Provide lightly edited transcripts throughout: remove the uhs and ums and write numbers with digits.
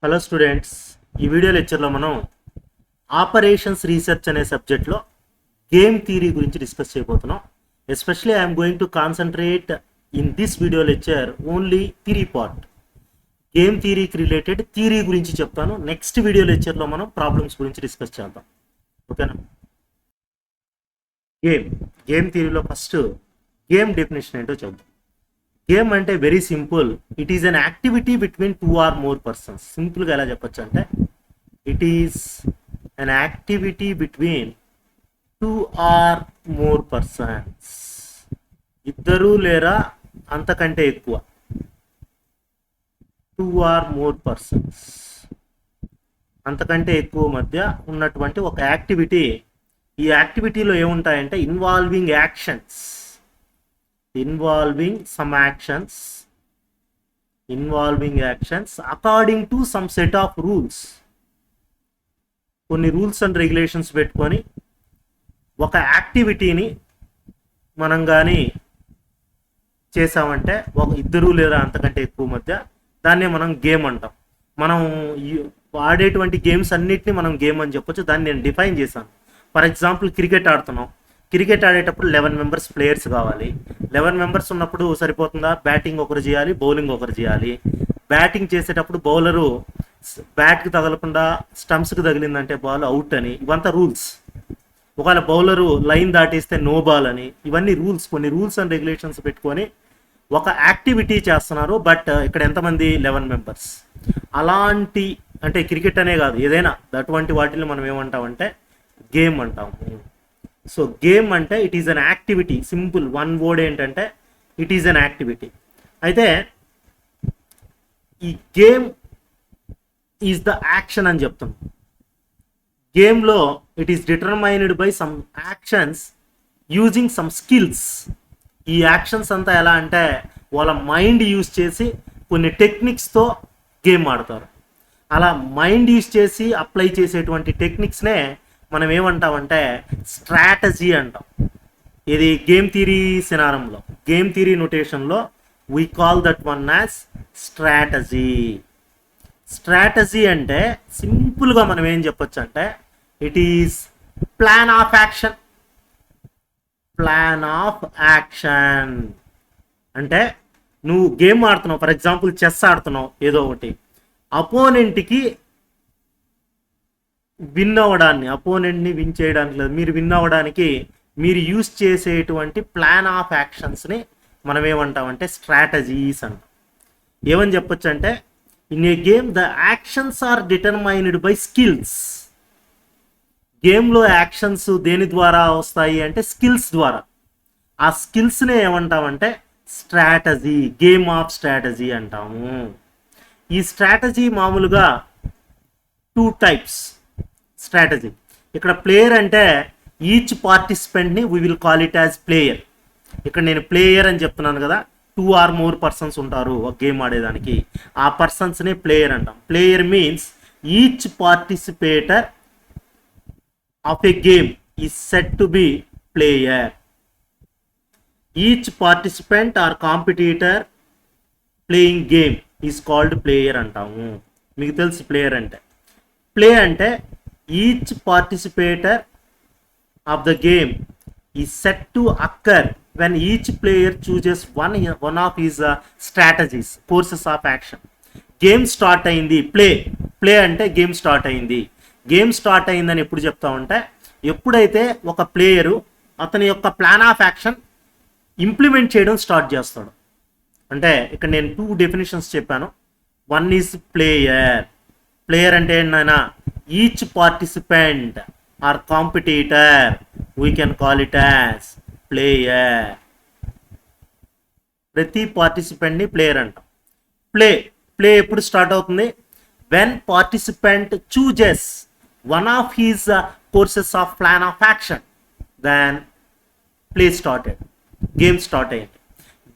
Hello students, ఈ video లెక్చర్లో మనం ఆపరేషన్స్ రీసెర్చ్ అనే సబ్జెక్ట్లో గేమ్ థియరీ గురించి డిస్కస్ చేయబోతున్నాం. Especially I'm going to concentrate in this video lecture only theory part. Game థియరీకి రిలేటెడ్ థియరీ గురించి చెప్తాను. నెక్స్ట్ వీడియో లెక్చర్లో మనం ప్రాబ్లమ్స్ గురించి డిస్కస్ చేద్దాం. ఓకేనా? గేమ్ థియరీలో ఫస్ట్ గేమ్ డెఫినేషన్ ఏంటో చెప్తాం. గేమ్ అంటే very simple. It is an activity between 2 or more persons. సింపుల్గా ఎలా చెప్పొచ్చు అంటే it is an activity between 2 or more persons. ఇద్దరు లేరా అంతకంటే ఎక్కువ. 2 or more పర్సన్స్ అంతకంటే ఎక్కువ మధ్య ఉన్నటువంటి ఒక యాక్టివిటీ. ఈ యాక్టివిటీలో ఏముంటాయంటే involving some actions according to some set of rules. కొన్ని రూల్స్ అండ్ రెగ్యులేషన్స్ పెట్టుకొని ఒక యాక్టివిటీని మనం కానీ చేసామంటే ఒక ఇద్దరు లేదా అంతకంటే ఎక్కువ మధ్య దాన్నే మనం గేమ్ అంటాం. మనం ఆడేటువంటి గేమ్స్ అన్నిటిని మనం గేమ్ అని చెప్పొచ్చు. దాన్ని నేను డిఫైన్ చేశాను. ఫర్ ఎగ్జాంపుల్ క్రికెట్ ఆడుతున్నాం. క్రికెట్ ఆడేటప్పుడు 11 మెంబర్స్ ప్లేయర్స్ కావాలి. 11 మెంబర్స్ ఉన్నప్పుడు సరిపోతుందా? బ్యాటింగ్ ఒకరు చేయాలి, బౌలింగ్ ఒకరు చేయాలి. బ్యాటింగ్ చేసేటప్పుడు బౌలరు బ్యాట్కి తగలకుండా స్టంప్స్కి తగిలిందంటే బాల్ అవుట్ అని, ఇవంతా రూల్స్. ఒకవేళ బౌలరు లైన్ దాటేస్తే నో బాల్ అని, ఇవన్నీ రూల్స్. కొన్ని రూల్స్ అండ్ రెగ్యులేషన్స్ పెట్టుకొని ఒక యాక్టివిటీ చేస్తున్నారు. బట్ ఇక్కడ ఎంతమంది? 11 మెంబర్స్. అలాంటి అంటే క్రికెట్ అనే కాదు, ఏదైనా అటువంటి వాటిని మనం ఏమంటామంటే గేమ్ అంటాము. సో గేమ్ అంటే it is an activity. Simple one word ఏంటంటే ఇట్ ఈస్ అన్ యాక్టివిటీ. అయితే ఈ గేమ్ ఈజ్ ద యాక్షన్ అని చెప్తున్నాం. గేమ్లో it is determined by some actions using some skills. ఈ యాక్షన్స్ అంతా ఎలా అంటే వాళ్ళ మైండ్ యూజ్ చేసి కొన్ని టెక్నిక్స్తో గేమ్ ఆడతారు. అలా మైండ్ యూజ్ చేసి అప్లై చేసేటువంటి టెక్నిక్స్నే మనం ఏమంటామంటే స్ట్రాటజీ అంటాం. ఇది గేమ్ థియరీ సినారంలో, గేమ్ థియరీ నొటేషన్లో we call that one as strategy. Strategy అంటే సింపుల్గా మనం ఏం చెప్పొచ్చు అంటే it is plan of action. అంటే నువ్వు గేమ్ ఆడుతున్నావు, ఫర్ ఎగ్జాంపుల్ చెస్ ఆడుతున్నావు, ఏదో ఒకటి అపోనెంట్కి అపోనెంట్ని విన్ చేయడానికి లేదు, మీరు విన్ అవ్వడానికి మీరు యూజ్ చేసేటువంటి ప్లాన్ ఆఫ్ యాక్షన్స్ని మనం ఏమంటామంటే స్ట్రాటజీస్ అంటాం. ఏమని చెప్పొచ్చు అంటే in a game the actions are determined by skills. గేమ్లో యాక్షన్స్ దేని ద్వారా వస్తాయి అంటే స్కిల్స్ ద్వారా. ఆ స్కిల్స్నే ఏమంటామంటే స్ట్రాటజీ, గేమ్ ఆఫ్ స్ట్రాటజీ అంటాము. ఈ స్ట్రాటజీ మామూలుగా 2 types స్ట్రాటజీ. ఇక్కడ ప్లేయర్ అంటే ఈచ్ పార్టిసిపెంట్ని we will call it as player. ఇక్కడ నేను ప్లేయర్ అని చెప్తున్నాను కదా. 2 or more పర్సన్స్ ఉంటారు ఒక గేమ్ ఆడేదానికి. ఆ పర్సన్స్ని ప్లేయర్ అంటాం. Player means each participator of a game is set to be player. Each participant or competitor playing game is called player అంటాము. మీకు తెలుసు ప్లేయర్ అంటే. ప్లే అంటే each participator of the game is set to occur when each player chooses one of his strategies, courses of action. Game start అయింది, play అంటే game start అయింది. Game start అయిందని ఎప్పుడు చెప్తామంటే ఎప్పుడైతే ఒక ప్లేయరు అతని యొక్క ప్లాన్ ఆఫ్ యాక్షన్ ఇంప్లిమెంట్ చేయడం స్టార్ట్ చేస్తాడు. అంటే ఇక్కడ నేను 2 డెఫినేషన్స్ చెప్పాను. వన్ ఈజ్ ప్లేయర్ అంటే ఏంటైనా each participant or competitor we can call it as player. ప్రతి పార్టిసిపెంట్ని ప్లేయర్ అంటాం. ప్లే ఎప్పుడు స్టార్ట్ అవుతుంది? When participant chooses one of his courses of plan of action, then play started. Game start అయింది.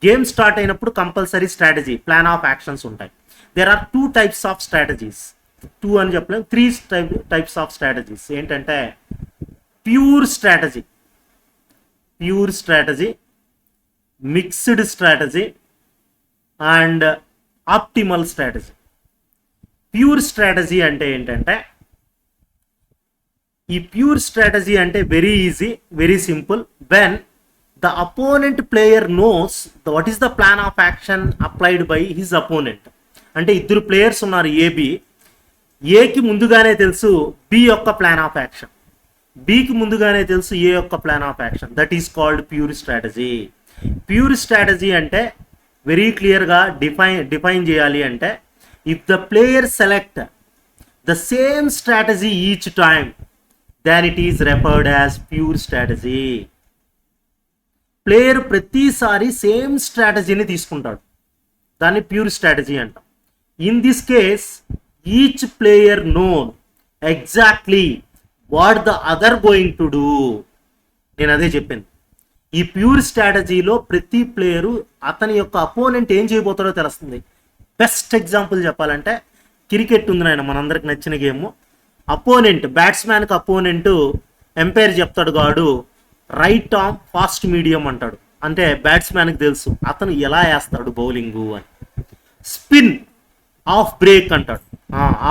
Game start అయినప్పుడు compulsory strategy, plan of actions ఉంటాయి. There are 2 types of strategies. 2 అని చెప్పలేము, 3 types of strategies. ఏంటంటే pure strategy, mixed strategy and optimal strategy. Pure strategy అంటే ఏంటంటే, ఈ pure strategy అంటే very easy, very simple. When the opponent player knows what is the plan of action applied by his opponent. అంటే ఇద్దరు players ఉన్నారు AB. ఏకి ముందుగానే తెలుసు బి యొక్క ప్లాన్ ఆఫ్ యాక్షన్, బికి ముందుగానే తెలుసు ఏ యొక్క plan of action. That is called pure strategy. Pure strategy అంటే వెరీ క్లియర్గా డిఫైన్ చేయాలి అంటే, if the player select the same strategy each time then it is referred as pure strategy. ప్లేయర్ ప్రతిసారి సేమ్ స్ట్రాటజీని తీసుకుంటాడు, దాన్ని ప్యూర్ స్ట్రాటజీ అంటాం. In this case each player known exactly what the other going to do. నేను అదే చెప్పింది. ఈ ప్యూర్ స్ట్రాటజీలో ప్రతి ప్లేయరు అతని యొక్క అపోనెంట్ ఏం చేయబోతాడో తెలుస్తుంది. బెస్ట్ ఎగ్జాంపుల్ చెప్పాలంటే క్రికెట్ ఉంది నాయన, మనందరికి నచ్చిన గేమ్. అపోనెంట్ బ్యాట్స్మెన్కి అపోనెంట్ ఎంపైర్ చెప్తాడు గాడు రైట్ ఆర్మ్ ఫాస్ట్ మీడియం అంటాడు. అంటే బ్యాట్స్మెన్కి తెలుసు అతను ఎలా వేస్తాడు బౌలింగు అని. స్పిన్ ఆఫ్ బ్రేక్ అంటాడు,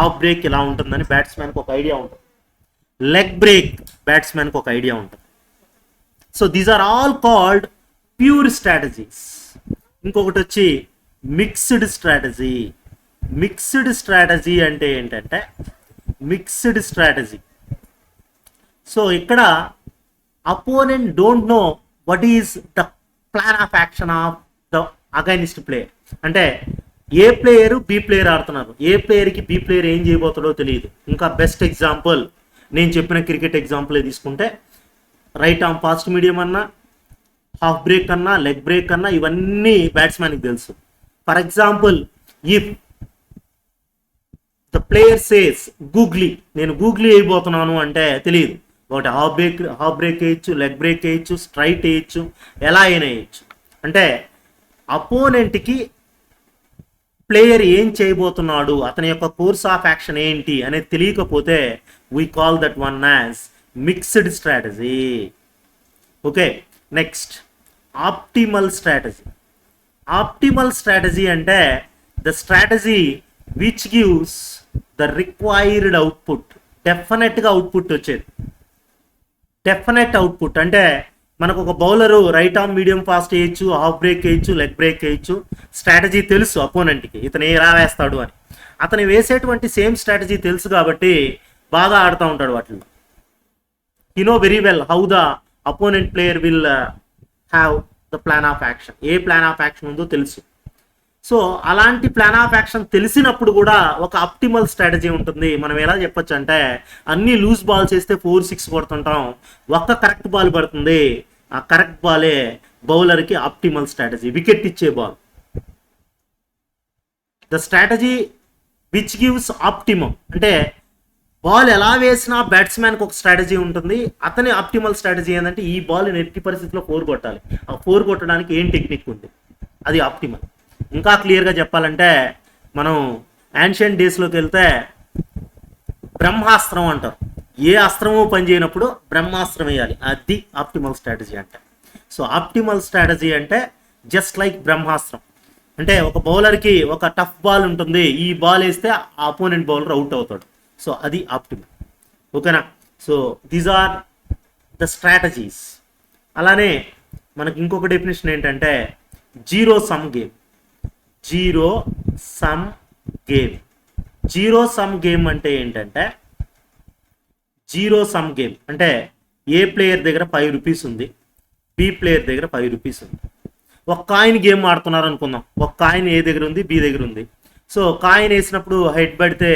ఆఫ్ బ్రేక్ ఇలా ఉంటుందని బ్యాట్స్మెన్కి ఒక ఐడియా ఉంటుంది. లెగ్ బ్రేక్ బ్యాట్స్మెన్కి ఒక ఐడియా ఉంటుంది. So these are all called pure strategies. ఇంకొకటి వచ్చి మిక్స్డ్ స్ట్రాటజీ. మిక్స్డ్ స్ట్రాటజీ అంటే ఏంటంటే, మిక్స్డ్ స్ట్రాటజీ. సో ఇక్కడ opponent don't know what is the plan of action of the against player. అంటే ఏ ప్లేయరు బి ప్లేయర్ ఆడుతున్నారు, ఏ ప్లేయర్కి B player ఏం చేయబోతాడో తెలియదు. ఇంకా బెస్ట్ ఎగ్జాంపుల్ నేను చెప్పిన క్రికెట్ ఎగ్జాంపుల్ తీసుకుంటే, రైట్ ఆర్మ్ ఫాస్ట్ మీడియం అన్నా, హాఫ్ బ్రేక్ అన్నా, లెగ్ బ్రేక్ అన్నా, ఇవన్నీ బ్యాట్స్మెన్కి తెలుసు. For example, if the player says googly, నేను గూగ్లీ అయిపోతున్నాను అంటే తెలియదు. ఒకటి హాఫ్ బ్రేక్ వేయచ్చు, లెగ్ బ్రేక్ వేయచ్చు, స్ట్రైట్ వేయచ్చు, ఎలా అయినా వేయచ్చు. అంటే అపోనెంట్కి ప్లేయర్ ఏం చేయబోతున్నాడు, అతని యొక్క కోర్స్ ఆఫ్ యాక్షన్ ఏంటి అనేది తెలియకపోతే we call that one as mixed strategy. Okay, next optimal strategy. Optimal strategy అంటే the strategy which gives the required output. డెఫినెట్గా అవుట్పుట్ వచ్చేది. డెఫినెట్ అవుట్పుట్ అంటే మనకు ఒక bowler right arm medium fast వేయచ్చు, హాఫ్ బ్రేక్ వేయచ్చు, లెగ్ బ్రేక్ వేయచ్చు. Strategy తెలుసు అపోనెంట్కి ఇతను ఎలా వేస్తాడు అని. అతను వేసేటువంటి సేమ్ స్ట్రాటజీ తెలుసు కాబట్టి బాగా ఆడుతూ ఉంటాడు వాటిలో. You know very well how the opponent player will have the plan of action. A plan of action ఉందో తెలుసు. సో అలాంటి ప్లాన్ ఆఫ్ యాక్షన్ తెలిసినప్పుడు కూడా ఒక ఆప్టిమల్ స్ట్రాటజీ ఉంటుంది. మనం ఎలా చెప్పొచ్చు అంటే, అన్ని లూజ్ బాల్స్ వేస్తే 4-6 కొడుతుంటాం, ఒక్క కరెక్ట్ బాల్ పడుతుంది. ఆ కరెక్ట్ బాలే బౌలర్కి ఆప్టిమల్ స్ట్రాటజీ, వికెట్ ఇచ్చే ball. The strategy which gives optimum అంటే బాల్ ఎలా వేసినా బ్యాట్స్మెన్కి ఒక స్ట్రాటజీ ఉంటుంది. అతని ఆప్టిమల్ స్ట్రాటజీ ఏంటంటే ఈ బాల్ ఎట్టి పరిస్థితిలో 4 కొట్టాలి. ఆ 4 కొట్టడానికి ఏం టెక్నిక్ ఉంది, అది ఆప్టిమల్. ఇంకా క్లియర్గా చెప్పాలంటే మనం యాన్షియంట్ డేస్లోకి వెళ్తే బ్రహ్మాస్త్రం అంటారు. ఏ అస్త్రము పనిచేయనప్పుడు బ్రహ్మాస్త్రం వేయాలి, అది ఆప్టిమల్ స్ట్రాటజీ అంటే. సో ఆప్టిమల్ స్ట్రాటజీ అంటే జస్ట్ లైక్ బ్రహ్మాస్త్రం. అంటే ఒక బౌలర్కి ఒక టఫ్ బాల్ ఉంటుంది, ఈ బాల్ వేస్తే ఆ అపోనెంట్ బౌలర్ అవుట్ అవుతాడు. సో అది ఆప్టిమల్. ఓకేనా? So these are the strategies. అలానే మనకి ఇంకొక డెఫినేషన్ ఏంటంటే zero sum game. Zero sum game. Zero sum game అంటే ఏంటంటే, జీరో సమ్ గేమ్ అంటే ఏ ప్లేయర్ దగ్గర 5 రూపీస్ ఉంది, బి ప్లేయర్ దగ్గర 5 రూపీస్ ఉంది. ఒక కాయిన్ గేమ్ ఆడుతున్నారు అనుకుందాం. ఒక కాయిన్ ఏ దగ్గర ఉంది, బి దగ్గర ఉంది. సో కాయిన్ వేసినప్పుడు హెడ్ పడితే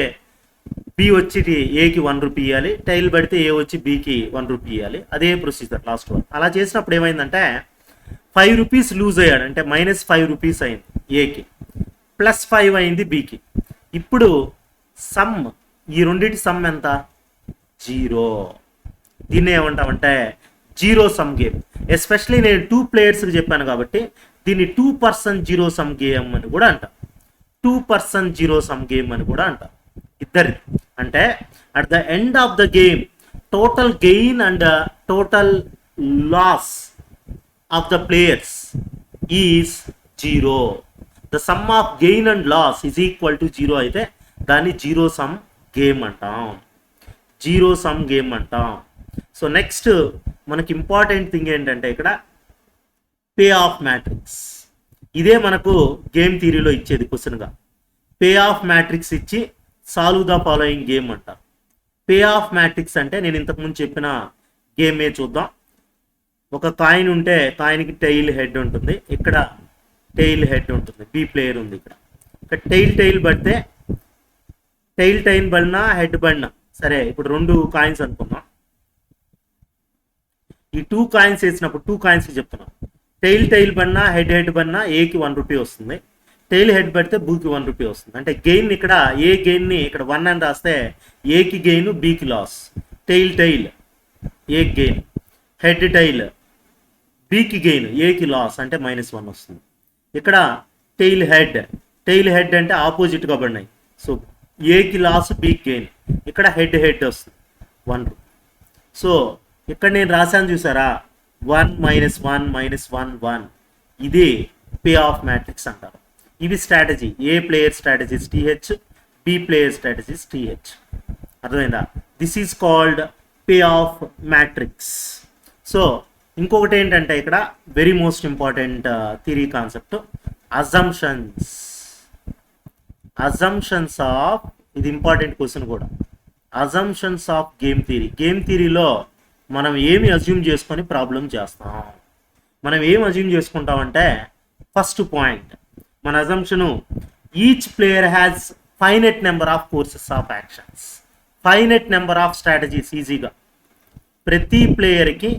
బి వచ్చి ఏకి 1 రూపీ ఇవ్వాలి, టైల్ పడితే ఏ వచ్చి బికి 1 రూపీ ఇవ్వాలి. అదే ప్రొసీజర్ లాస్ట్ వన్. అలా చేసినప్పుడు ఏమైందంటే 5 రూపీస్ లూజ్ అయ్యాడు, అంటే -5 రూపీస్ అయింది ఏకి, +5 అయింది బికి. ఇప్పుడు సమ్, ఈ రెండింటి సమ్ ఎంత? 0. దీన్ని ఏమంటామంటే జీరో సమ్ గేమ్. ఎస్పెషలీ నేను 2 ప్లేయర్స్కి చెప్పాను కాబట్టి దీన్ని 2% జీరో సమ్ గేమ్ అని కూడా అంటాం. 2% జీరో సమ్ గేమ్ అని కూడా అంటాం. ఇద్దరి అంటే at the end of the game total gain and total loss of the players is 0. The sum of gain and loss is equal to 0 అయితే దాన్ని జీరో సమ్ గేమ్ అంటాం. జీరో సమ్ గేమ్ అంటాం. So next మనకి important thing ఏంటంటే ఇక్కడ pay of matrix. ఇదే మనకు game థియరీలో ఇచ్చేది క్వశ్చన్గా. పే ఆఫ్ మ్యాట్రిక్స్ ఇచ్చి సాల్వ్ ద ఫాలోయింగ్ గేమ్ అంటారు. పే ఆఫ్ మ్యాట్రిక్స్ అంటే నేను ఇంతకుముందు చెప్పిన గేమే చూద్దాం. ఒక కాయిన్ ఉంటే కాయిన్కి టెయిల్ హెడ్ ఉంటుంది, ఇక్కడ టెయిల్ హెడ్ ఉంటుంది, బి ప్లేయర్ ఉంది ఇక్కడ. ఇక్కడ టెయిల్ పడితే టెయిల్ పడినా హెడ్ పడినా సరే, ఇప్పుడు 2 కాయిన్స్ అనుకుందాం. ఈ 2 కాయిన్స్ వేసినప్పుడు 2 కాయిన్స్కి చెప్తున్నాం. టెయిల్ పడినా హెడ్ పడినా ఏకి 1 రూపీ వస్తుంది, టెయిల్ హెడ్ పడితే బూకి 1 రూపీ వస్తుంది. అంటే గెయిన్ ఇక్కడ ఏ గెయిన్ని ఇక్కడ 1 అని రాస్తే ఏకి గెయిన్ బీకి లాస్. టెయిల్ ఏ గెయిన్, హెడ్ టెయిల్ బీకి గెయిన్ ఏకి లాస్ అంటే -1 వస్తుంది. ఇక్కడ టెయిల్ హెడ్ అంటే ఆపోజిట్గా పడినాయి, సో ఏకి లాస్ బీకి గెయిన్. ఇక్కడ హెడ్ వస్తుంది 1 రూపీ. సో ఇక్కడ నేను రాశాను చూసారా, 1 -1 -1 1. ఇది పే ఆఫ్ మ్యాట్రిక్స్ అంటారు. ఇవి strategy. A player strategies TH, B player strategies TH. అర్థమైందా? This is called payoff matrix. So ఇంకొకటి ఏంటంటే ఇక్కడ very most important theory concept assumptions of, ఇది ఇంపార్టెంట్ క్వశ్చన్ కూడా. Assumptions of game theory. Game థియరీలో మనం ఏమి అజ్యూమ్ చేసుకొని ప్రాబ్లం చేస్తాం? మనం ఏం అజ్యూమ్ చేసుకుంటామంటే ఫస్ట్ పాయింట్ మన assumption each player has finite number of courses of actions, finite number of strategies. ఈజీగా ప్రతి ప్లేయర్కి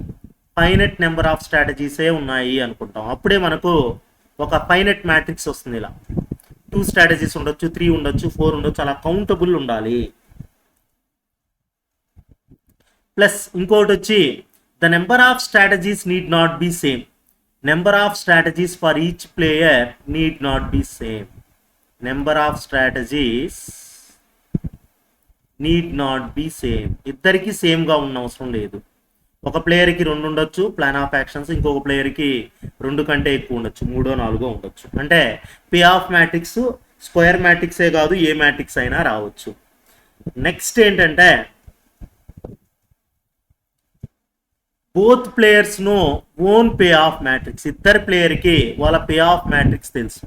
ఫైనెట్ నెంబర్ ఆఫ్ స్ట్రాటజీసే ఉన్నాయి అనుకుంటాం. అప్పుడే మనకు ఒక ఫైనెట్ మ్యాట్రిక్స్ వస్తుంది. ఇలా 2 స్ట్రాటజీస్ ఉండొచ్చు, 3 ఉండొచ్చు, 4 ఉండొచ్చు, అలా కౌంటబుల్ ఉండాలి. ప్లస్ ఇంకోటి వచ్చి the number of strategies need not be same. Number of strategies for each player need not be same. Number of strategies need not be same. ఇద్దరికి సేమ్గా ఉన్న అవసరం లేదు. ఒక ప్లేయర్కి 2 ఉండొచ్చు ప్లాన్ ఆఫ్ యాక్షన్స్, ఇంకొక ప్లేయర్కి 2 కంటే ఎక్కువ ఉండొచ్చు, 3 4 ఉండొచ్చు. అంటే పే ఆఫ్ మ్యాట్రిక్స్ స్క్వేర్ మ్యాట్రిక్సే కాదు, ఏ మ్యాట్రిక్స్ అయినా రావచ్చు. నెక్స్ట్ ఏంటంటే both players know own payoff matrix. ఇద్దరు ప్లేయర్కి వాళ్ళ పే ఆఫ్ మ్యాట్రిక్స్ తెలుసు.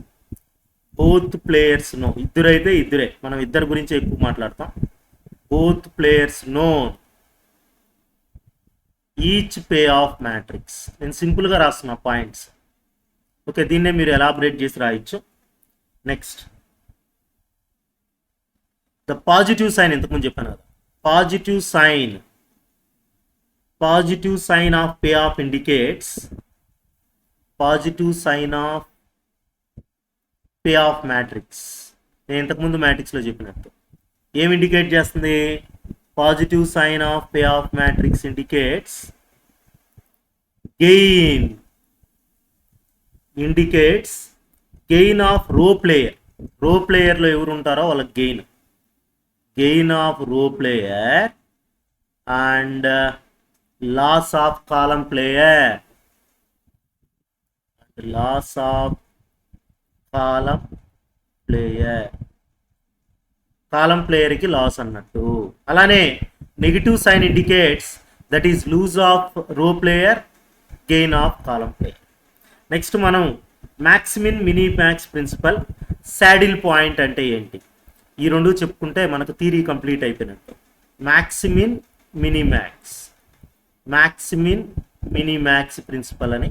బోత్ ప్లేయర్స్ నో, ఇద్దరైతే ఇద్దరే, మనం ఇద్దరు గురించి ఎక్కువ మాట్లాడతాం. Both players know each payoff matrix. నేను సింపుల్గా రాస్తున్నా పాయింట్స్. ఓకే, దీన్నే మీరు ఎలాబరేట్ చేసి రాయొచ్చు. Next the positive sign. ఇంతకుముందు చెప్పాను కదా, positive sign of payoff indicates, positive sign of payoff matrix. నేను ఇంతకుముందు మ్యాట్రిక్స్లో చెప్పినట్టు ఏం ఇండికేట్ చేస్తుంది? Positive sign of payoff matrix indicates gain, indicates gain of row player. Row ప్లేయర్లో ఎవరు ఉంటారో వాళ్ళకి gain of row player and loss of column player, loss of column ప్లేయర్కి లాస్ అన్నట్టు. అలానే negative sign indicates that is loose of row player, gain of column player. Next మనం maximin minimax principle, saddle point అంటే ఏంటి, ఈ 2 చెప్పుకుంటే మనకు theory complete అయిపోయినట్టు. మ్యాక్సిమిన్ మినీ మ్యాక్స్ ప్రిన్సిపల్ అని,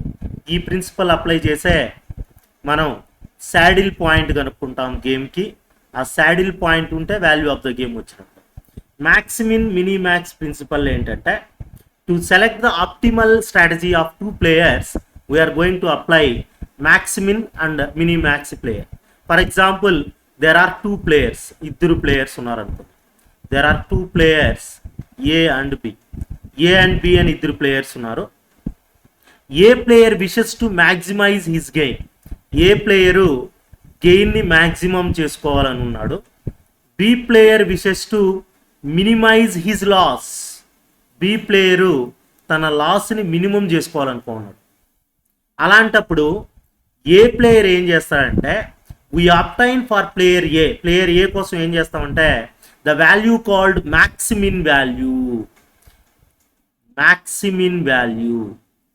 ఈ ప్రిన్సిపల్ అప్లై చేసే మనం శాడిల్ పాయింట్ కనుక్కుంటాం గేమ్కి. ఆ శాడిల్ పాయింట్ ఉంటే వాల్యూ ఆఫ్ ద గేమ్ వచ్చినట్టు. మ్యాక్సిమిన్ మినీ మ్యాక్స్ ప్రిన్సిపల్ ఏంటంటే to select the optimal strategy of 2 players we are going to apply maximin and minimax player. For example there are 2 players, ఇద్దరు players ఉన్నారనుకో. There are 2 players A and B, A and B అని ఇద్దరు players ఉన్నారు. A player wishes to maximize his gain, A player గెయిన్ని maximum చేసుకోవాలని ఉన్నాడు. B player wishes to minimize his loss, B player తన లాస్ని మినిమం చేసుకోవాలనుకున్నాడు. అలాంటప్పుడు ఏ ప్లేయర్ ఏం చేస్తాడంటే we obtain for player A కోసం ఏం చేస్తామంటే the value called maximin value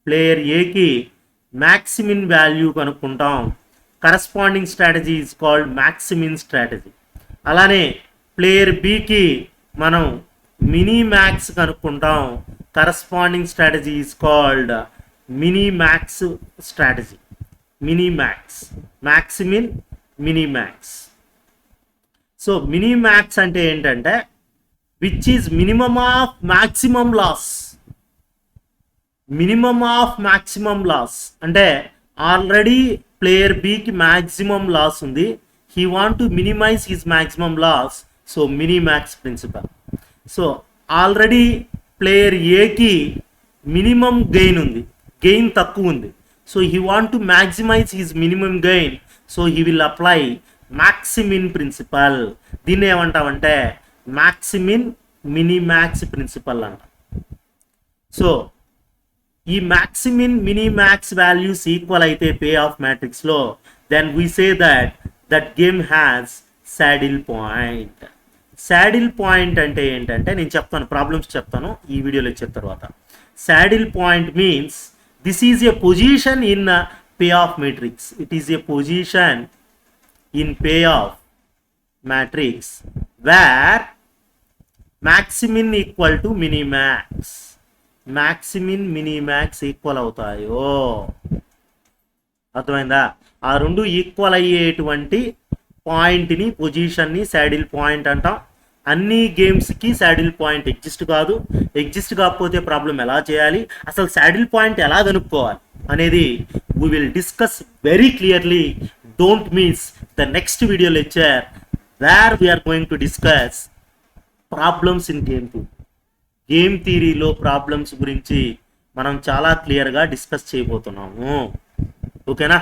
player ఏకి మ్యాక్సిమిన్ వాల్యూ కనుక్కుంటాం. Corresponding strategy is called maximin strategy. అలానే ప్లేయర్ బికి మనం మినీ మ్యాక్స్ కనుక్కుంటాం. Corresponding strategy is called minimax strategy. Maximin minimax. So minimax అంటే ఏంటంటే which is minimum of maximum loss అంటే already player బికి maximum loss ఉంది, he want to minimize his maximum loss, so minimax principle. So already player ఏకి minimum gain ఉంది, gain తక్కువ ఉంది, so he want to maximize his minimum gain, so he will apply maximin principle. దీన్ని ఏమంటామంటే maximin minimax principle అంట. So ఈ maximin minimax values equal అయితే payoff మ్యాట్రిక్స్లో, then we say that game has saddle point. Saddle point అంటే ఏంటంటే నేను చెప్తాను, ప్రాబ్లమ్స్ చెప్తాను ఈ వీడియోలో ఇచ్చిన తర్వాత. Saddle point means this is a position in payoff matrix. It is a position in payoff matrix where maximin equal to minimax. Maximin minimax equal అవుతాయో, అర్థమైందా? ఆ రెండు ఈక్వల్ అయ్యేటువంటి పాయింట్ని, పొజిషన్ని శాడిల్ పాయింట్ అంటాం. అన్ని గేమ్స్కి శాడిల్ పాయింట్ ఎగ్జిస్ట్ కాదు. ఎగ్జిస్ట్ కాకపోతే ప్రాబ్లం ఎలా చేయాలి, అసలు శాడిల్ పాయింట్ ఎలా కనుక్కోవాలి అనేది we will discuss very clearly. Don't miss the next video lecture where we are going to discuss problems in game థియరీలో ప్రాబ్లమ్స్ గురించి మనం చాలా క్లియర్గా డిస్కస్ చేయబోతున్నాము. ఓకేనా?